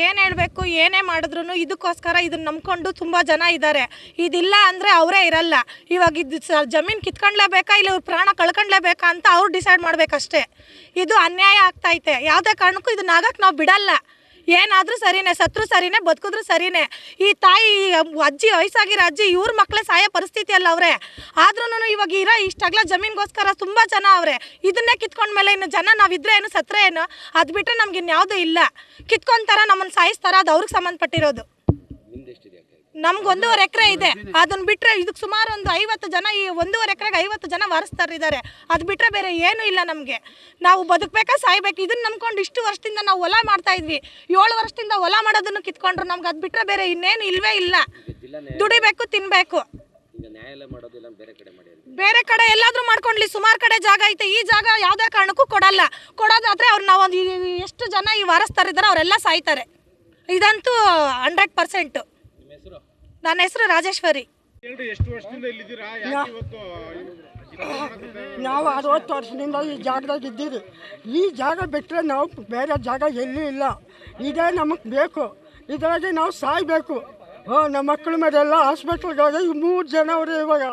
ಏನು ಹೇಳಬೇಕು, ಏನೇ ಮಾಡಿದ್ರು ಇದಕ್ಕೋಸ್ಕರ ಇದನ್ನ ನಂಬ್ಕೊಂಡು ತುಂಬ ಜನ ಇದ್ದಾರೆ. ಇದಿಲ್ಲ ಅಂದರೆ ಅವರೇ ಇರಲ್ಲ. ಇವಾಗ ಇದು ಜಮೀನು ಕಿತ್ಕೊಂಡ್ಲೇಬೇಕಾ ಇಲ್ಲ ಇವ್ರು ಪ್ರಾಣ ಕಳ್ಕೊಂಡ್ಲೇಬೇಕಾ ಅಂತ ಅವ್ರು ಡಿಸೈಡ್ ಮಾಡಬೇಕಷ್ಟೇ. ಇದು ಅನ್ಯಾಯ ಆಗ್ತೈತೆ. ಯಾವುದೇ ಕಾರಣಕ್ಕೂ ಇದನ್ನ ಆಗಕ್ಕೆ ನಾವು ಬಿಡಲ್ಲ. ಏನಾದರೂ ಸರಿನೇ, ಸತ್ರು ಸರಿನೇ, ಬದುಕಿದ್ರು ಸರಿನೇ. ಈ ತಾಯಿ ಅಜ್ಜಿ, ವಯಸ್ಸಾಗಿರೋ ಅಜ್ಜಿ, ಇವ್ರ ಮಕ್ಕಳೇ ಸಾಯೋ ಪರಿಸ್ಥಿತಿಯಲ್ಲಿ ಅವರೇ. ಆದ್ರೂ ಇವಾಗ ಇರೋ ಇಷ್ಟಾಗಲ ಜಮೀನಿಗೋಸ್ಕರ ತುಂಬ ಜನ ಅವರೇ. ಇದನ್ನೇ ಕಿತ್ಕೊಂಡ್ಮೇಲೆ ಇನ್ನು ಜನ ನಾವಿದ್ರೆ ಏನು, ಸತ್ರೆ ಏನು, ಅದು ಬಿಟ್ಟರೆ ನಮ್ಗೆ ಇನ್ಯಾವುದೂ ಇಲ್ಲ. ಕಿತ್ಕೊಂತಾರ, ನಮ್ಮನ್ನು ಸಾಯಿಸ್ತಾರ, ಅದು ಅವ್ರಿಗೆ ಸಂಬಂಧಪಟ್ಟಿರೋದು. ನಮ್ಗೆ 1.5 ಎಕರೆ ಇದೆ. ಅದನ್ನ ಬಿಟ್ಟರೆ ಇದಕ್ಕೆ ಸುಮಾರು ಒಂದು 50 ಜನ, ಈ 1.5 ಎಕರೆಗೆ 50 ಜನ ವಾರಸ್ತಾರಿದ್ದಾರೆ. ಅದು ಬಿಟ್ಟರೆ ಬೇರೆ ಏನೂ ಇಲ್ಲ ನಮಗೆ. ನಾವು ಬದುಕಬೇಕಾ ಸಾಯ್ಬೇಕು, ಇದನ್ನ ನಂಬ್ಕೊಂಡು ಇಷ್ಟು ವರ್ಷದಿಂದ ನಾವು ಹೊಲ ಮಾಡ್ತಾ ಇದ್ವಿ. 7 ವರ್ಷದಿಂದ ಹೊಲ ಮಾಡೋದನ್ನು ಕಿತ್ಕೊಂಡ್ರು. ನಮ್ಗೆ ಅದು ಬಿಟ್ಟರೆ ಬೇರೆ ಇನ್ನೇನು ಇಲ್ವೇ ಇಲ್ಲ. ದುಡಿಬೇಕು, ತಿನ್ಬೇಕು. ಬೇರೆ ಕಡೆ ಎಲ್ಲಾದ್ರೂ ಮಾಡ್ಕೊಂಡ್ಲಿ, ಸುಮಾರು ಕಡೆ ಜಾಗ ಐತೆ. ಈ ಜಾಗ ಯಾವುದೇ ಕಾರಣಕ್ಕೂ ಕೊಡಲ್ಲ. ಕೊಡೋದಾದ್ರೆ ಅವ್ರು ನಾವು ಎಷ್ಟು ಜನ ಈ ವಾರಸ್ತಾರಿದ್ದಾರೆ ಅವರೆಲ್ಲ ಸಾಯ್ತಾರೆ. ಇದಂತೂ 100%. ನನ್ನ ಹೆಸರು ರಾಜೇಶ್ವರಿ. ನಾವು 60 ವರ್ಷದಿಂದ ಈ ಜಾಗದಾಗ ಇದ್ದೀವಿ. ಈ ಜಾಗ ಬಿಟ್ಟರೆ ನಾವು ಬೇರೆ ಜಾಗ ಎಲ್ಲೂ ಇಲ್ಲ. ಇದೇ ನಮಗೆ ಬೇಕು. ಇದರಾಗೆ ನಾವು ಸಾಯಬೇಕು. ನಮ್ಮ ಮಕ್ಕಳ ಮೇಲೆಲ್ಲ ಹಾಸ್ಪಿಟ್ಲ್ಗೆ ಹೋಗಿ 3 ಜನ ಅವರು ಇವಾಗ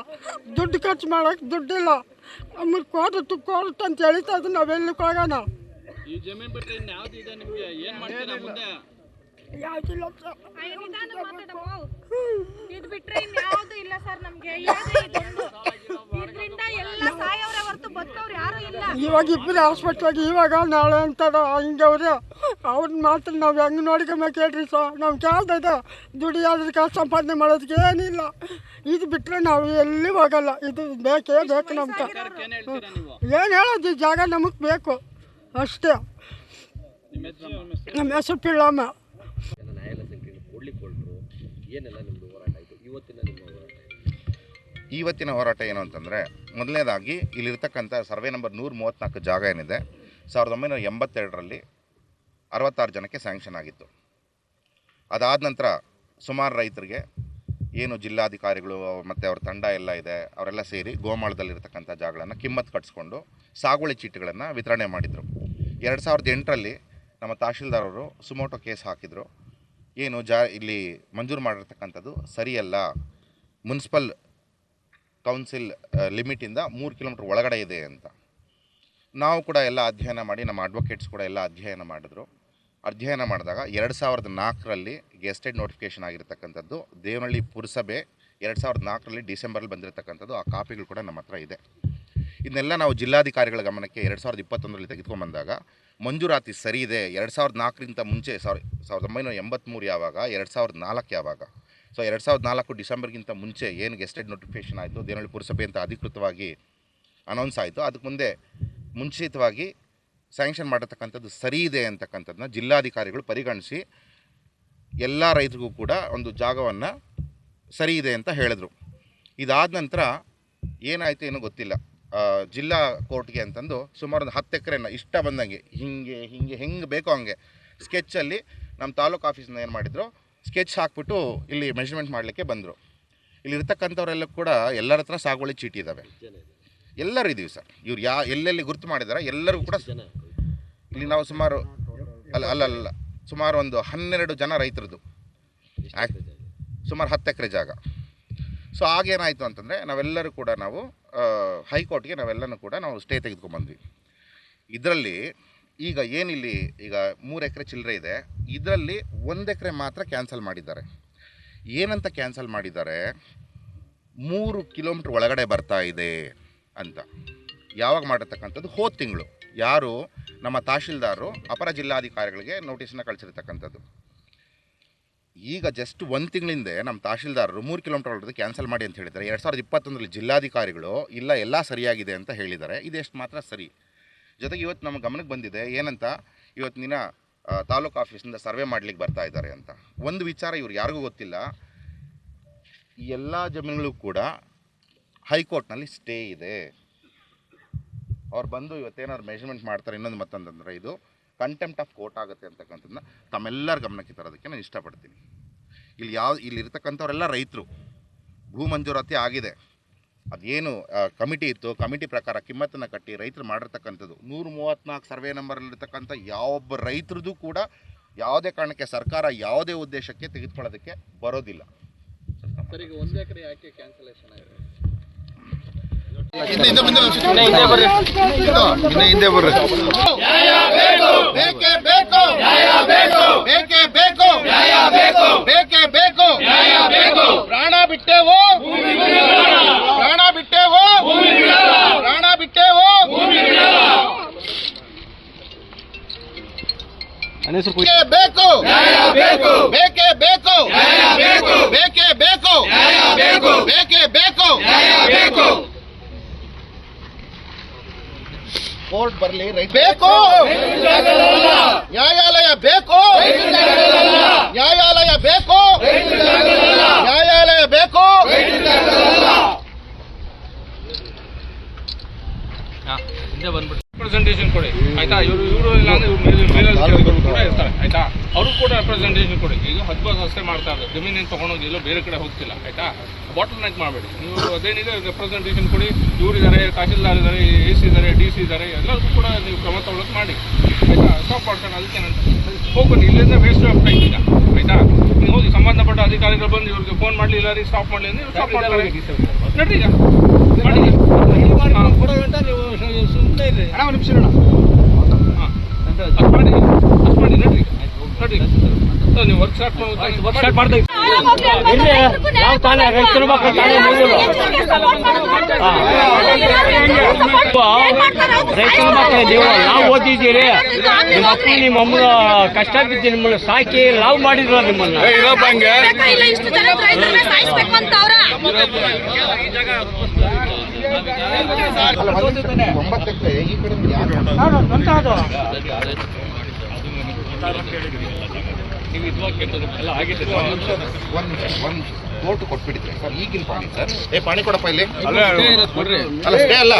ದುಡ್ಡು ಖರ್ಚು ಮಾಡೋಕ್ಕೆ ದುಡ್ಡಿಲ್ಲ. ನಮಗೆ ಕೋರ್ಟ್ ಅಂತ ಹೇಳ್ತಾ ಇದ್ದು ನಾವೆಲ್ಲಕ್ಕೆ ಹೋಗೋಣ. ಯಾವುದಿಲ್ಲ ಸರ್, ಇದು ಬಿಟ್ರೆ ಇನ್ಯಾವುದು ಇಲ್ಲ ಸರ್ ನಮಗೆ. ಇದರಿಂದ ಎಲ್ಲ ಸಾಯೋರೆ ಹೊರತು ಬದುಕೋರು ಯಾರು ಇಲ್ಲ. ಇವಾಗ ಇಬ್ಬರು ಹಾಸ್ಪಿಟ್ಲಾಗಿ ಇವಾಗ ನಾಳೆ ಅಂತಾರ ಹಿಂಗವ್ರೆ. ಅವ್ರನ್ನ ಮಾತ್ರ ನಾವು ಹೆಂಗೆ ನೋಡ್ಕೊಂಬೇಕು ಹೇಳ್ರಿ ಸರ್. ನಾವು ಕೇಳ್ದದ ದುಡಿಯೋದಕ್ಕೆ ಸಂಪಾದನೆ ಮಾಡೋದಕ್ಕೆ ಏನಿಲ್ಲ. ಇದು ಬಿಟ್ಟರೆ ನಾವು ಎಲ್ಲಿ ಹೋಗಲ್ಲ. ಇದು ಬೇಕೇ ಬೇಕು ನಮ್ಗೆ. ಏನು ಹೇಳೋದು, ಈ ಜಾಗ ನಮಗೆ ಬೇಕು ಅಷ್ಟೇ. ನಮ್ಮ ಹೆಸರು ಪಿಳ್ಳಮ್ಮ. ಇವತ್ತಿನ ಹೋರಾಟ ಏನು ಅಂತಂದರೆ, ಮೊದಲನೇದಾಗಿ ಇಲ್ಲಿರ್ತಕ್ಕಂಥ ಸರ್ವೆ ನಂಬರ್ 134 ಜಾಗ ಏನಿದೆ, 1982ರಲ್ಲಿ 66 ಜನಕ್ಕೆ ಸ್ಯಾಂಕ್ಷನ್ ಆಗಿತ್ತು. ಅದಾದ ನಂತರ ಸುಮಾರು ರೈತರಿಗೆ ಏನು ಜಿಲ್ಲಾಧಿಕಾರಿಗಳು ಮತ್ತು ಅವ್ರ ತಂಡ ಎಲ್ಲ ಇದೆ, ಅವರೆಲ್ಲ ಸೇರಿ ಗೋಮಾಳದಲ್ಲಿರ್ತಕ್ಕಂಥ ಜಾಗಗಳನ್ನು ಕಿಮ್ಮತ್ತು ಕಟ್ಸ್ಕೊಂಡು ಸಾಗುವಳಿ ಚೀಟಿಗಳನ್ನು ವಿತರಣೆ ಮಾಡಿದರು. 2008ರಲ್ಲಿ ನಮ್ಮ ತಹಶೀಲ್ದಾರರು ಸುಮೋಟೋ ಕೇಸ್ ಹಾಕಿದರು. ಏನು ಇಲ್ಲಿ ಮಂಜೂರು ಮಾಡಿರ್ತಕ್ಕಂಥದ್ದು ಸರಿಯಲ್ಲ, ಮುನ್ಸಿಪಲ್ ಕೌನ್ಸಿಲ್ ಲಿಮಿಟಿಂದ 3 ಕಿಲೋಮೀಟ್ರ್ ಒಳಗಡೆ ಇದೆ ಅಂತ. ನಾವು ಕೂಡ ಎಲ್ಲ ಅಧ್ಯಯನ ಮಾಡಿ, ನಮ್ಮ ಅಡ್ವೊಕೇಟ್ಸ್ ಕೂಡ ಎಲ್ಲ ಅಧ್ಯಯನ ಮಾಡಿದ್ರು. ಅಧ್ಯಯನ ಮಾಡಿದಾಗ 2004ರಲ್ಲಿ ಗೆಸ್ಟೆಡ್ ನೋಟಿಫಿಕೇಷನ್ ಆಗಿರ್ತಕ್ಕಂಥದ್ದು ದೇವನಹಳ್ಳಿ ಪುರಸಭೆ 2004ರಲ್ಲಿ ಡಿಸೆಂಬರಲ್ಲಿ ಬಂದಿರತಕ್ಕಂಥದ್ದು. ಆ ಕಾಪಿಗಳು ಕೂಡ ನಮ್ಮ ಹತ್ರ ಇದೆ. ಇದನ್ನೆಲ್ಲ ನಾವು ಜಿಲ್ಲಾಧಿಕಾರಿಗಳ ಗಮನಕ್ಕೆ 2021ರಲ್ಲಿ ತೆಗೆದುಕೊಂಡ್ಬಂದಾಗ ಮಂಜೂರಾತಿ ಸರಿ ಇದೆ. 2004ರಿಂದ ಮುಂಚೆ 1983 ಯಾವಾಗ, 2004 ಯಾವಾಗ, ಸೊ 2004 ಡಿಸೆಂಬರ್ಗಿಂತ ಮುಂಚೆ ಏನು ಗೆಸ್ಟೆಡ್ ನೋಟಿಫಿಕೇಷನ್ ಆಯಿತು, ದೇವನಹಳ್ಳಿ ಪುರಸಭೆ ಅಂತ ಅಧಿಕೃತವಾಗಿ ಅನೌನ್ಸ್ ಆಯಿತು, ಅದಕ್ಕೆ ಮುಂಚಿತವಾಗಿ ಸ್ಯಾಂಕ್ಷನ್ ಮಾಡಿರ್ತಕ್ಕಂಥದ್ದು ಸರಿ ಇದೆ ಅಂತಕ್ಕಂಥದ್ದನ್ನ ಜಿಲ್ಲಾಧಿಕಾರಿಗಳು ಪರಿಗಣಿಸಿ ಎಲ್ಲ ರೈತರಿಗೂ ಕೂಡ ಒಂದು ಜಾಗವನ್ನು ಸರಿ ಇದೆ ಅಂತ ಹೇಳಿದ್ರು. ಇದಾದ ನಂತರ ಏನಾಯಿತು ಏನೋ ಗೊತ್ತಿಲ್ಲ, ಜಿಲ್ಲಾ ಕೋರ್ಟ್ಗೆ ಅಂತಂದು ಸುಮಾರು ಒಂದು 10 ಎಕರೆನ ಇಷ್ಟ ಬಂದಂಗೆ ಹೆಂಗೆ ಬೇಕೋ ಹಂಗೆ ಸ್ಕೆಚ್ಚಲ್ಲಿ ನಮ್ಮ ತಾಲೂಕು ಆಫೀಸ್ನ ಏನು ಮಾಡಿದ್ರು, ಸ್ಕೆಚ್ ಹಾಕ್ಬಿಟ್ಟು ಇಲ್ಲಿ ಮೆಷರ್ಮೆಂಟ್ ಮಾಡಲಿಕ್ಕೆ ಬಂದರು. ಇಲ್ಲಿರ್ತಕ್ಕಂಥವರೆಲ್ಲ ಕೂಡ ಎಲ್ಲರ ಹತ್ರ ಸಾಗುವಳಿ ಚೀಟಿ ಇದ್ದಾವೆ. ಎಲ್ಲರೂ ಇದ್ದೀವಿ ಸರ್. ಇವ್ರು ಎಲ್ಲೆಲ್ಲಿ ಗುರುತು ಮಾಡಿದ್ದಾರೆ ಎಲ್ಲರಿಗೂ ಕೂಡ ಇಲ್ಲಿ ನಾವು ಸುಮಾರು ಅಲ್ಲ ಸುಮಾರು ಒಂದು 12 ಜನ ರೈತರದ್ದು ಸುಮಾರು 10 ಎಕರೆ ಜಾಗ. ಸೊ ಆಗೇನಾಯಿತು ಅಂತಂದರೆ ನಾವೆಲ್ಲರೂ ಕೂಡ ನಾವು ಹೈಕೋರ್ಟ್ಗೆ ನಾವೆಲ್ಲನೂ ಕೂಡ ನಾವು ಸ್ಟೇ ತೆಗೆದುಕೊಂಡ್ಬಂದ್ವಿ. ಇದರಲ್ಲಿ ಈಗ ಏನಿಲ್ಲಿ ಈಗ 3 ಎಕರೆ ಚಿಲ್ಲರೆ ಇದೆ, ಇದರಲ್ಲಿ 1 ಎಕರೆ ಮಾತ್ರ ಕ್ಯಾನ್ಸಲ್ ಮಾಡಿದ್ದಾರೆ. ಏನಂತ ಕ್ಯಾನ್ಸಲ್ ಮಾಡಿದ್ದಾರೆ, 3 ಕಿಲೋಮೀಟ್ರ್ ಒಳಗಡೆ ಬರ್ತಾ ಇದೆ ಅಂತ. ಯಾವಾಗ ಮಾಡಿರ್ತಕ್ಕಂಥದ್ದು, ಹೋದ ತಿಂಗಳು ಯಾರು ನಮ್ಮ ತಹಶೀಲ್ದಾರರು ಅಪರ ಜಿಲ್ಲಾಧಿಕಾರಿಗಳಿಗೆ ನೋಟಿಸನ್ನ ಕಳಿಸಿರ್ತಕ್ಕಂಥದ್ದು. ಈಗ ಜಸ್ಟ್ 1 ತಿಂಗಳಿಂದ ನಮ್ಮ ತಹಶೀಲ್ದಾರರು 3 ಕಿಲೋಮೀಟರ್ ಒಳಗಡೆ ಕ್ಯಾನ್ಸಲ್ ಮಾಡಿ ಅಂತ ಹೇಳಿದ್ದಾರೆ. 2021ರಲ್ಲಿ ಜಿಲ್ಲಾಧಿಕಾರಿಗಳು ಇಲ್ಲ ಎಲ್ಲ ಸರಿಯಾಗಿದೆ ಅಂತ ಹೇಳಿದ್ದಾರೆ. ಇದೆಷ್ಟು ಮಾತ್ರ ಸರಿ. ಜೊತೆಗೆ ಇವತ್ತು ನಮ್ಮ ಗಮನಕ್ಕೆ ಬಂದಿದೆ ಏನಂತ, ಇವತ್ತು ದಿನ ತಾಲೂಕು ಆಫೀಸಿಂದ ಸರ್ವೆ ಮಾಡಲಿಕ್ಕೆ ಬರ್ತಾ ಇದ್ದಾರೆ ಅಂತ. ಒಂದು ವಿಚಾರ ಇವ್ರು ಯಾರಿಗೂ ಗೊತ್ತಿಲ್ಲ, ಈ ಎಲ್ಲ ಜಮೀನುಗಳು ಕೂಡ ಹೈಕೋರ್ಟ್ನಲ್ಲಿ ಸ್ಟೇ ಇದೆ. ಅವ್ರು ಬಂದು ಇವತ್ತೇನಾದ್ರು ಮೆಷರ್ಮೆಂಟ್ ಮಾಡ್ತಾರೆ ಇನ್ನೊಂದು ಮತ್ತೊಂದಂದರೆ ಇದು ಕಂಟೆಂಪ್ಟ್ ಆಫ್ ಕೋರ್ಟ್ ಆಗುತ್ತೆ ಅಂತಕ್ಕಂಥದ್ದನ್ನ ತಮ್ಮೆಲ್ಲರ ಗಮನಕ್ಕೆ ತರೋದಕ್ಕೆ ನಾನು ಇಷ್ಟಪಡ್ತೀನಿ. ಇಲ್ಲಿರ್ತಕ್ಕಂಥವರೆಲ್ಲ ರೈತರು, ಭೂ ಮಂಜೂರಾತಿ ಆಗಿದೆ, ಅದೇನು ಕಮಿಟಿ ಇತ್ತು, ಕಮಿಟಿ ಪ್ರಕಾರ ಕಿಮ್ಮತ್ತನ್ನು ಕಟ್ಟಿ ರೈತರು ಮಾಡಿರ್ತಕ್ಕಂಥದ್ದು 134 ಸರ್ವೆ ನಂಬರಲ್ಲಿರ್ತಕ್ಕಂಥ ಯಾವೊಬ್ಬ ರೈತರದ್ದು ಕೂಡ ಯಾವುದೇ ಕಾರಣಕ್ಕೆ ಸರ್ಕಾರ ಯಾವುದೇ ಉದ್ದೇಶಕ್ಕೆ ತೆಗೆದುಕೊಳ್ಳೋದಕ್ಕೆ ಬರೋದಿಲ್ಲ. ಸರ್, ಈಗ 1 ಎಕರೆ ಯಾಕೆ ಕ್ಯಾನ್ಸಲೇಷನ್ ಆಗಿದೆ? ಹಿಂದೆ ಬರ್ರಿ. ಬೇಕೇ ಬೇಕು, ಬೇಕೇ ಬೇಕು, ಬೇಕೇ ಬೇಕು, ಪ್ರಾಣ ಬಿಟ್ಟೆವು, ಪ್ರಾಣ ಬಿಟ್ಟೆವು, ಪ್ರಾಣ ಬಿಟ್ಟೆವು, ಬೇಕೇ ಬೇಕು, ಬೇಕೇ ಬೇಕು, ಬೇಕೇ ಬೇಕು, ಬೇಕೇ ಬೇಕು, ಕೋರ್ಟ್ ಬರಲಿ, ರೈಟ್ ಬೇಕು, ನ್ಯಾಯಾಲಯ ಬೇಕು, ನ್ಯಾಯಾಲಯ ಬೇಕು, ನ್ಯಾಯಾಲಯ ಬೇಕು. ಹಿಂದೆ ಬಂದ್ಬಿಟ್ಟು ರೆಪ್ರೆಸೆಂಟೇಷನ್ ಕೊಡಿ ಆಯ್ತಾ. ಇವರು ಇಲ್ಲ ಅಂದ್ರೆ ಇವ್ರು ಕೂಡ ಇರ್ತಾರೆ ಆಯ್ತಾ. ಅವರು ಕೂಡ ರೆಪ್ರೆಸೆಂಟೇಷನ್ ಕೊಡಿ. ಈಗ ಹದ್ಬಾಸ್ ಅಷ್ಟೇ ಮಾಡ್ತಾ ಇದ್ದಾರೆ, ಜಮೀನೇನು ತೊಗೊಂಡೋಗಿ ಎಲ್ಲೋ ಬೇರೆ ಕಡೆ ಹೋಗ್ತಿಲ್ಲ ಆಯ್ತಾ. ಬಾಟಲ್ ನೆಕ್ ಮಾಡಬೇಡಿ ನೀವು. ಅದೇನಿದೆ ರೆಪ್ರೆಸೆಂಟೇಷನ್ ಕೊಡಿ. ಇವರಿದ್ದಾರೆ, ತಹಶೀಲ್ದಾರ್ ಇದ್ದಾರೆ, AC ಇದ್ದಾರೆ, DC ಇದ್ದಾರೆ, ಎಲ್ಲರಿಗೂ ಕೂಡ ನೀವು ಕ್ರಮ ತಗೊಳ್ಳೋಕೆ ಮಾಡಿ ಆಯ್ತಾ. ಸ್ಟಾಪ್ ಮಾಡ್ಕೊಂಡು ಅದಕ್ಕೇನಂತ ಹೋಗ್ಬನ್ನಿ, ಇಲ್ಲಿಂದ ವೇಸ್ಟ್ ಆಫ್ ಟೈಮ್ ಈಗ ಆಯ್ತಾ. ನೀವು ಹೋಗಿ ಸಂಬಂಧಪಟ್ಟ ಅಧಿಕಾರಿಗಳು ಬಂದು ಇವ್ರಿಗೆ ಫೋನ್ ಮಾಡಲಿ, ಇಲ್ಲ ರೀ ಸ್ಟಾಪ್ ಮಾಡಲಿ ಅಂದ್ರೆ ಸ್ಟಾಪ್ ಮಾಡ್ತಾರೆ. ನಡ್ರಿ ಈಗ ಮಾಡಿ ನೀವು ವರ್ಕ್ಶಾಪ್ ಮಾಡ್ತಾ ನಾವು ತಾನೇ ರೈತರ ಮಕ್ಕಳು ತಾನೇ ರೈತರ ಮಕ್ಕಳು ನೀವು ನಾವು ಓದಿದ್ದೀರಿ. ನಿಮ್ಮ ಅಪ್ಪ ನಿಮ್ಮ ಅಮ್ಮನ ಕಷ್ಟ ಬಿದ್ದು ನಿಮ್ಮನ್ನು ಸಾಕಿ ಲಾವ್ ಮಾಡಿದ್ರು ನಿಮ್ಮನ್ನ. ಒಂದು ಕೋರ್ಟ್ ಕೊಟ್ಬಿಟ್ಟಿದ್ರೆ ಸರ್, ಈಗಿನ ಪಾಣಿ ಸರ್. ಪಾಣಿ ಕೊಡಪ್ಪ ಇಲ್ಲಿ. ಅಲ್ಲ ಸ್ಟೇ ಅಲ್ಲ,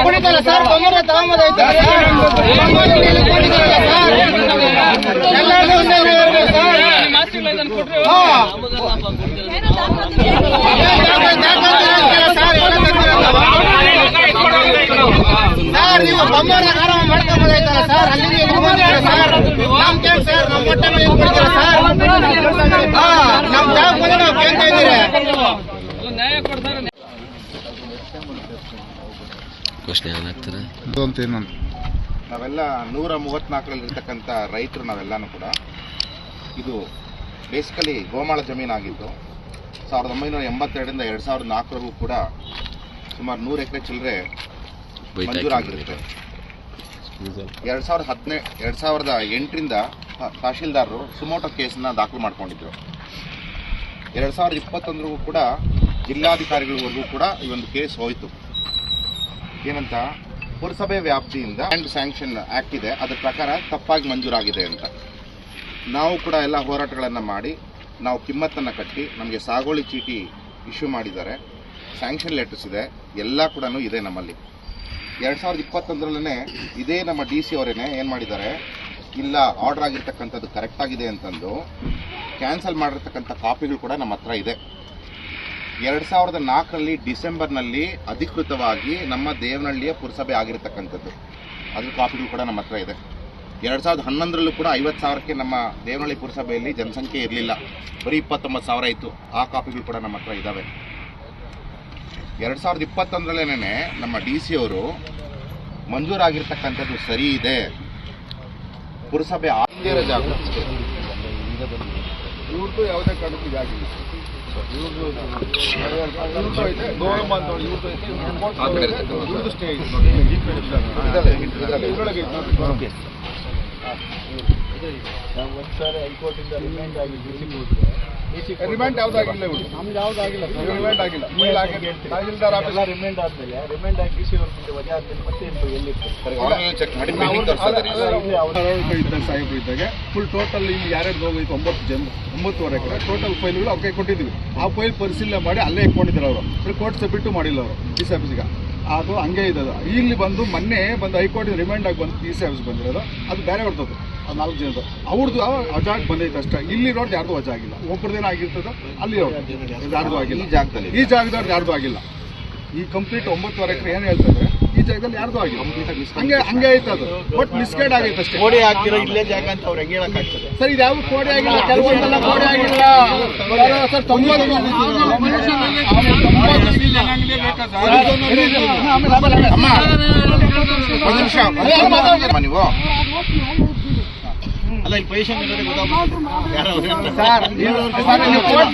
ಕುಡಿತಲ್ಲ ಸರ್, ಬೊಮ್ಮರ ತಗೊಂಬದೈತೆ ಸರ್. ನೀವು ಬೊಮ್ಮರ ಆರಾಮ ಮಾಡ್ಕೊಂಬದೈತಲ್ಲ ಸರ್, ಅಲ್ಲಿಗೆ ಸರ್ ನಮ್ ಸರ್, ನಮ್ಮ ಹೊಟ್ಟೆ ಮೇಲೆ ಕೊಡ್ತೀರ ಸರ್. ನಮ್ ಜಾಗ ಬಂದು ನಾವು ಕೇಳ್ತಾ ಇದ್ದೀರಿ. ನಾವೆಲ್ಲ 134ರಲ್ಲಿ ಇರ್ತಕ್ಕಂಥ ರೈತರು ನಾವೆಲ್ಲನೂ ಕೂಡ, ಇದು ಬೇಸಿಕಲಿ ಗೋಮಾಳ ಜಮೀನಾಗಿದ್ದು 1982ರಿಂದ 2004ವರೆಗೂ ಕೂಡ ಸುಮಾರು 100 ಎಕರೆ ಚಿಲ್ಲರೆ ಮಂಜೂರಾಗಿರುತ್ತೆ. 2008ರಿಂದ ತಹಶೀಲ್ದಾರರು ಸುಮೋಟೋ ಕೇಸನ್ನ ದಾಖಲು ಮಾಡ್ಕೊಂಡಿದ್ರು. 2021ವರೆಗೂ ಕೂಡ ಜಿಲ್ಲಾಧಿಕಾರಿಗಳಿವರೆಗೂ ಕೂಡ ಈ ಒಂದು ಕೇಸ್ ಹೋಯಿತು. ಏನಂತ, ಪುರಸಭೆ ವ್ಯಾಪ್ತಿಯಿಂದ ಲ್ಯಾಂಡ್ ಸ್ಯಾಂಕ್ಷನ್ ಆಕ್ಟ್ ಇದೆ, ಅದರ ಪ್ರಕಾರ ತಪ್ಪಾಗಿ ಮಂಜೂರಾಗಿದೆ ಅಂತ. ನಾವು ಕೂಡ ಎಲ್ಲ ಹೋರಾಟಗಳನ್ನು ಮಾಡಿ ನಾವು ಕಿಮ್ಮತ್ತನ್ನು ಕಟ್ಟಿ ನಮಗೆ ಸಾಗುವಳಿ ಚೀಟಿ ಇಶ್ಯೂ ಮಾಡಿದ್ದಾರೆ, ಸ್ಯಾಂಕ್ಷನ್ ಲೆಟರ್ಸ್ ಇದೆ, ಎಲ್ಲ ಕೂಡ ಇದೆ ನಮ್ಮಲ್ಲಿ. 2021ರಲ್ಲೇ ಇದೇ ನಮ್ಮ DC ಅವರೇನೆ ಏನು ಮಾಡಿದ್ದಾರೆ, ಇಲ್ಲ ಆರ್ಡರ್ ಆಗಿರ್ತಕ್ಕಂಥದ್ದು ಕರೆಕ್ಟ್ ಆಗಿದೆ ಅಂತಂದು ಕ್ಯಾನ್ಸಲ್ ಮಾಡಿರ್ತಕ್ಕಂಥ ಕಾಪಿಗಳು ಕೂಡ ನಮ್ಮ ಹತ್ರ ಇದೆ. 2004ರಲ್ಲಿ ಡಿಸೆಂಬರ್ನಲ್ಲಿ ಅಧಿಕೃತವಾಗಿ ನಮ್ಮ ದೇವನಹಳ್ಳಿಯ ಪುರಸಭೆ ಆಗಿರತಕ್ಕಂಥದ್ದು, ಅದ್ರ ಕಾಪಿಗಳು ಕೂಡ ನಮ್ಮ ಹತ್ರ ಇದೆ. 2011ರಲ್ಲೂ ಕೂಡ 50,000ಕ್ಕೆ ನಮ್ಮ ದೇವನಹಳ್ಳಿ ಪುರಸಭೆಯಲ್ಲಿ ಜನಸಂಖ್ಯೆ ಇರಲಿಲ್ಲ, ಬರೀ 29,000 ಇತ್ತು. ಆ ಕಾಪಿಗಳು ಕೂಡ ನಮ್ಮ ಹತ್ರ ಇದ್ದಾವೆ. 2021ರಲ್ಲೇನೆ ನಮ್ಮ DC ಅವರು ಮಂಜೂರಾಗಿರ್ತಕ್ಕಂಥದ್ದು ಸರಿ ಇದೆ, ಪುರಸಭೆ ಆಗದೇ ಜಾಗ ಇವ್ರದ್ದು ಯಾವುದೇ ಕಾರಣಕ್ಕೂ ಜಾಗಿಲ್ಲ. ಒಂದ್ಸಾರಿ ಹೈಕೋರ್ಟಿಂದ ರಿಮೈಂಡ್ ಆಗಿ ರಿಮ್ಯಾಂಡ್ ಯಾವುದಾಗಿಲ್ಲ ಇವರು ನಮ್ದು ಯಾವುದಾಗಿಲ್ಲ ರಿಮ್ಯಾಂಡ್ ಆಗಿಲ್ಲ ತಹಸೀಲ್ದಾರ್ ಆಫೀಸ್ ರಿಮೈಂಡ್ ಆದ್ಮೇಲೆ ರಿಮೈಂಡ್ ಆಗಿ ಸಿ ಅವ್ರ ಮುಂದೆ ವಜಾ ಆದ್ಮೇಲೆ ಮತ್ತೆ ಎಲ್ಲಿ ಚೆಕ್ ಮಾಡಿ pending ತೋರಿಸ್ತಾರೆ. ಇದ್ದಾಗ ಸಾಹೇಬರು ಇದ್ದಾಗ ಫುಲ್ ಟೋಟಲ್ ಇಲ್ಲಿ ಯಾರ್ಯಾರು ಹೋಗಿತ್ತು 9 ಎಕರೆ ಟೋಟಲ್ ಫೈಲ್ಗಳು ಅವ್ರಿಗೆ ಕೊಟ್ಟಿದ್ವಿ. ಆ ಫೈಲ್ ಪರಿಶೀಲನೆ ಮಾಡಿ ಅಲ್ಲೇ ಇಟ್ಕೊಂಡಿದ್ರು ಅವರು, ಕೋರ್ಟ್ ಸಬ್ಮಿಟ್ ಮಾಡಿಲ್ಲ ಅವರು ಡಿ ಸಿ ಆಫೀಸ್ಗೆ. ಅದು ಹಂಗೆ ಇದ್ದದು. ಇಲ್ಲಿ ಬಂದು ಮೊನ್ನೆ ಬಂದು ಹೈಕೋರ್ಟ್ ರಿಮೈಂಡ್ ಆಗಿ ಬಂದು ಡಿ ಸಿ ಆಫೀಸ್ ಬಂದಿರೋದು, ಅದು ಬೇರೆ ಬರ್ತದೆ. ಅದು 4 ಜನದ್ದು ಅವ್ರದ್ದು ವಜಾಗ್ ಬಂದೈತೆ ಅಷ್ಟೇ. ಇಲ್ಲಿ ರೋಡ್ ಯಾರ್ದು ವಜಾ ಆಗಿಲ್ಲ. ಒಬ್ಬರದೇನೋ ಆಗಿರ್ತದೋ ಅಲ್ಲಿ ಯಾರ್ದು ಆಗಿಲ್ಲ. ಈ ಜಾಗದವ್ರದ್ದು ಯಾರ್ದು ಆಗಿಲ್ಲ. ಈ ಕಂಪ್ಲೀಟ್ 9 ಎಕರೆ ಏನು ಹೇಳ್ತಾರೆ ಈ ಜಾಗದಲ್ಲಿ ಯಾರ್ದು ಆಗಿಲ್ಲ. ಹಂಗೆ ಐತೆ ಅದು. ಬಟ್ ಮಿಸ್ಗೈಡ್ ಆಗೈತೆ ಅಷ್ಟೇ. ಕೋಡಿ ಹಾಕ್ತಿರೋ ಇಲ್ಲೇ ಜಾಗ ಅಂತ ಅವ್ರು ಹೆಂಗೆ ಹೇಳಕ್ಕಾಗ್ತದೆ? ಸರ್ ಇದು ಯಾವ ಕೋಡಿ ಆಗಿಲ್ಲ, ಕೆಲವೊಂದೆಲ್ಲ ಕೋಡಿ ಆಗಿಲ್ಲ ಸರ್. 90 ಅಮ್ಮ ಒಂದು ನಿಮಿಷ ನೀವು ಅಲ್ಲ ಇಲ್ಲಿ ಪೊಸಿಷನ್ ಗೊತ್ತಾಗ್ತದೆ ಯಾರು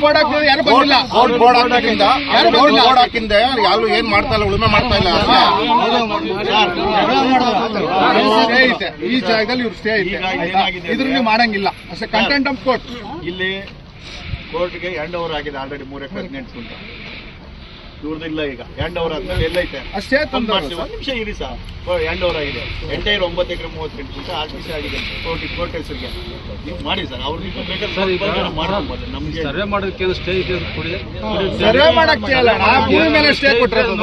ಬೋರ್ಡ್ ಹಾಕಿದ್ರೆ ಯಾರು ಬಂದಿಲ್ಲ. ಬೋರ್ಡ್ ಹಾಕಿಂದೆ ಯಾರು ಏನ್ ಮಾಡ್ತಾ ಇಲ್ಲ, ಉಳುಮೆ ಮಾಡ್ತಾ ಇಲ್ಲ. ಸ್ಟೇ ಐತೆ ಈ ಜಾಗದಲ್ಲಿ ಇವ್ರು ಸ್ಟೇ ಐತೆ. ಇದ್ರ ನೀವು ಮಾಡಂಗಿಲ್ಲ ಅಷ್ಟೇ. ಕಂಟೆಂಟ್ ಆಫ್ ಕೋರ್ಟ್ ಇಲ್ಲಿ ಕೋರ್ಟ್ಗೆ ಹ್ಯಾಂಡ್ ಓವರ್ ಆಗಿದೆ ಆಲ್ರೆಡಿ 3 ಎಕರೆ 18 ಗುಂಟೆ. ಇವ್ರದ್ದು ಇಲ್ಲ ಈಗ ಹ್ಯಾಂಡ್ ಓವರ್ ಆದ್ಮೇಲೆ ಎಲ್ಲೈತೆ ಅಷ್ಟೇ ತಂದು ಒಂದು ನಿಮಿಷ ಇರಿ ಸರ್. ಹ್ಯಾಂಡ್ ಓವರ್ ಆಗಿದೆ ಎಂಟೈರ್ 9 ಎಕರೆ 38 ಗುಂಟೆ RTC ಆಗಿದೆ ಕೋರ್ಟ್ ಹೆಸರಿಗೆ. ನೀವು ಮಾಡಿ ಸರ್. ಅವ್ರಿಗೆ ಬೇಕಾದ್ರೆ ಮಾಡ್ಬೋದು. ನಮ್ಗೆ ಸರ್ವೆ ಮಾಡೋದಕ್ಕೆ ಸ್ಟೇ ಇದೆ ಕೊಡಿ. ಸರ್ವೆ ಮಾಡಕ್ಕೆ ಅಲ್ಲ, ಭೂಮಿ ಮೇಲೆ ಸ್ಟೇ ಕೊಟ್ಟಿರೋದು.